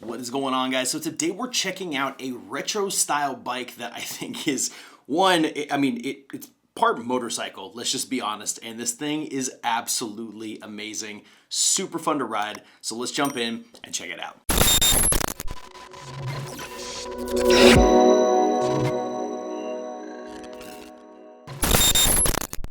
What is going on, guys? So today we're checking out a retro style bike that I think is it's part motorcycle, let's just be honest, and this thing is absolutely amazing, super fun to ride. So let's jump in and check it out.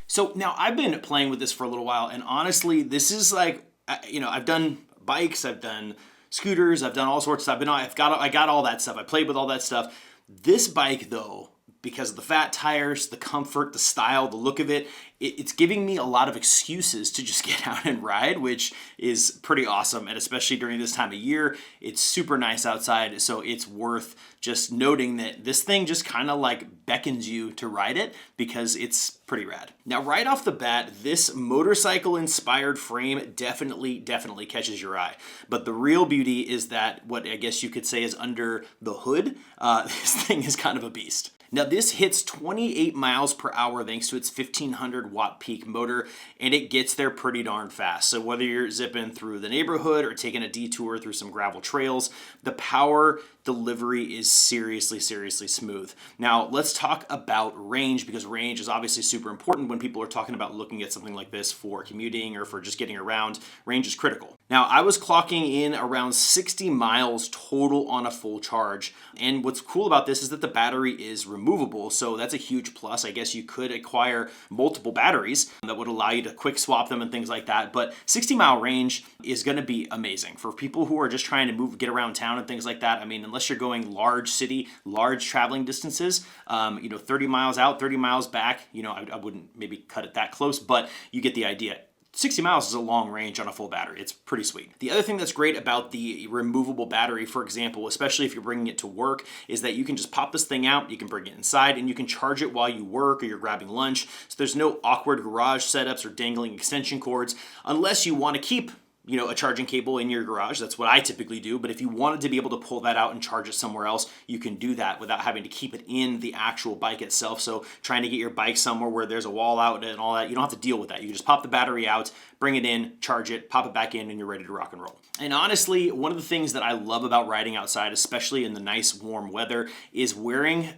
So now I've been playing with this for a little while, and honestly, this is like, I've done bikes, I've done scooters, I've done all sorts of stuff. I got all that stuff. I played with all that stuff. This bike, though, because of the fat tires, the comfort, the style, the look of it, it's giving me a lot of excuses to just get out and ride, which is pretty awesome. And especially during this time of year, it's super nice outside. So it's worth just noting that this thing just kind of like beckons you to ride it because it's pretty rad. Now, right off the bat, this motorcycle inspired frame definitely catches your eye. But the real beauty is that what I guess you could say is under the hood, this thing is kind of a beast. Now this hits 28 miles per hour thanks to its 1500 watt peak motor, and it gets there pretty darn fast. So whether you're zipping through the neighborhood or taking a detour through some gravel trails, the power delivery is seriously smooth. Now let's talk about range, because range is obviously super important when people are talking about looking at something like this for commuting or for just getting around. Range is critical. Now I was clocking in around 60 miles total on a full charge, and what's cool about this is that the battery is removable, so that's a huge plus. I guess you could acquire multiple batteries that would allow you to quick swap them and things like that, but 60-mile range is going to be amazing for people who are just trying to get around town and things like that. I mean, unless you're going large city, large traveling distances, 30 miles out, 30 miles back, I wouldn't maybe cut it that close, but you get the idea. 60 miles is a long range on a full battery. It's pretty sweet. The other thing that's great about the removable battery, for example, especially if you're bringing it to work, is that you can just pop this thing out, you can bring it inside, and you can charge it while you work or you're grabbing lunch. So there's no awkward garage setups or dangling extension cords, unless you want to keep a charging cable in your garage. That's what I typically do. But if you wanted to be able to pull that out and charge it somewhere else, you can do that without having to keep it in the actual bike itself. So trying to get your bike somewhere where there's a wall out and all that, you don't have to deal with that. You can just pop the battery out, bring it in, charge it, pop it back in, and you're ready to rock and roll. And honestly, one of the things that I love about riding outside, especially in the nice warm weather, is wearing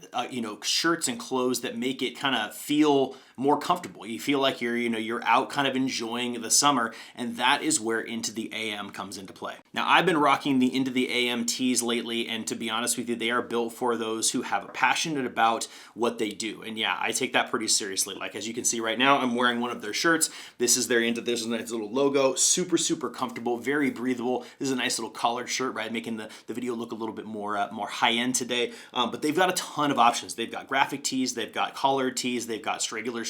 shirts and clothes that make it kind of feel more comfortable. You feel like you're out kind of enjoying the summer, and that is where Into the AM comes into play. Now, I've been rocking the Into the AM tees lately, and to be honest with you, they are built for those who have a passionate about what they do. And yeah, I take that pretty seriously. Like, as you can see right now, I'm wearing one of their shirts. This is a nice little logo, super comfortable, very breathable. This is a nice little collared shirt, right? Making the video look a little bit more high-end today. But they've got a ton of options. They've got graphic tees, they've got collared tees, they've got regular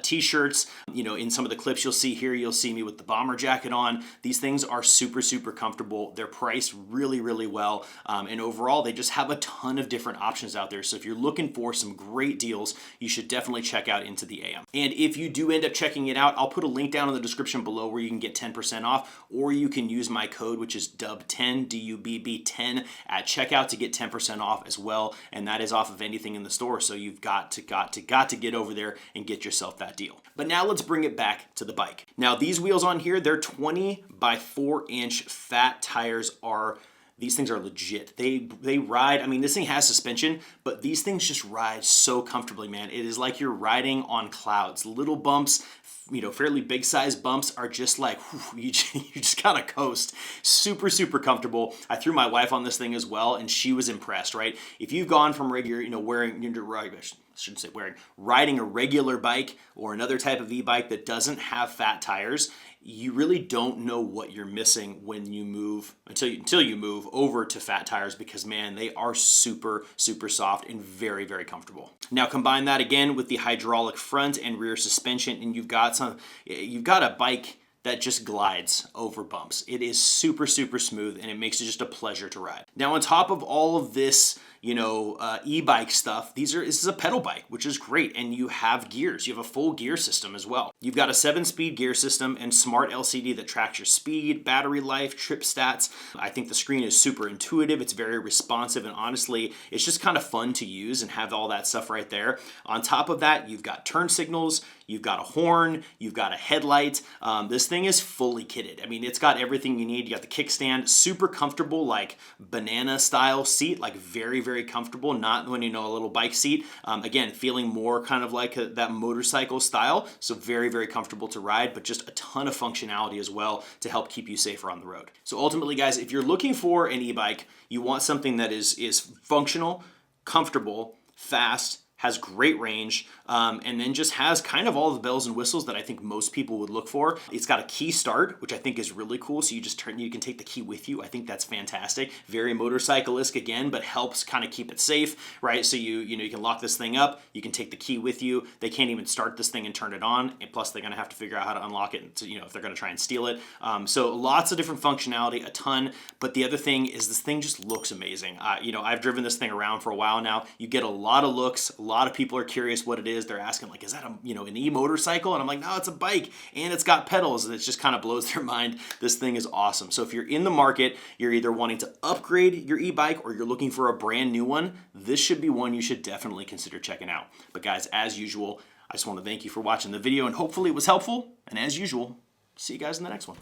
t-shirts. In some of the clips you'll see here, you'll see me with the bomber jacket on. These things are super comfortable. They're priced really well. And overall, they just have a ton of different options out there. So if you're looking for some great deals, you should definitely check out Into the AM. And if you do end up checking it out, I'll put a link down in the description below where you can get 10% off, or you can use my code, which is DUBB10, DUBB10 at checkout to get 10% off as well. And that is off of anything in the store. So you've got to get over there and get yourself that deal. But now let's bring it back to the bike. Now these wheels on here, they're 20 by 4-inch fat tires. These things are legit. They ride, this thing has suspension, but these things just ride so comfortably, man. It is like you're riding on clouds. Little bumps, fairly big size bumps are just like, you just gotta coast. Super comfortable. I threw my wife on this thing as well, and she was impressed, right? If you've gone from riding a regular bike or another type of e-bike that doesn't have fat tires, you really don't know what you're missing when you move until you move over to fat tires, because man, they are super soft and very comfortable. Now combine that again with the hydraulic front and rear suspension, and you've got a bike that just glides over bumps. It is super smooth, and it makes it just a pleasure to ride. Now on top of all of this e-bike stuff, this is a pedal bike, which is great. And you have gears. You have a full gear system as well. You've got a 7-speed gear system and smart LCD that tracks your speed, battery life, trip stats. I think the screen is super intuitive. It's very responsive, and honestly, it's just kind of fun to use and have all that stuff right there. On top of that, you've got turn signals, you've got a horn, you've got a headlight. This thing is fully kitted. I mean, it's got everything you need. You got the kickstand, super comfortable, like banana style seat, like very, very comfortable, not when you know a little bike seat. Again, feeling more kind of like that motorcycle style, so very, very comfortable to ride, but just a ton of functionality as well to help keep you safer on the road. So ultimately, guys, if you're looking for an e-bike, you want something that is functional, comfortable, fast, has great range, and then just has kind of all the bells and whistles that I think most people would look for. It's got a key start, which I think is really cool. So you can take the key with you. I think that's fantastic. Very motorcyclistic again, but helps kind of keep it safe, right? So you can lock this thing up. You can take the key with you. They can't even start this thing and turn it on. And plus, they're gonna have to figure out how to unlock it. To, if they're gonna try and steal it. So lots of different functionality, a ton. But the other thing is this thing just looks amazing. I've driven this thing around for a while now. You get a lot of looks. A lot of people are curious what it is. They're asking like, is that an e-motorcycle? And I'm like, no, it's a bike and it's got pedals, and it just kind of blows their mind. This thing is awesome. So if you're in the market, you're either wanting to upgrade your e-bike or you're looking for a brand new one, this should be one you should definitely consider checking out. But guys, as usual, I just want to thank you for watching the video, and hopefully it was helpful. And as usual, see you guys in the next one.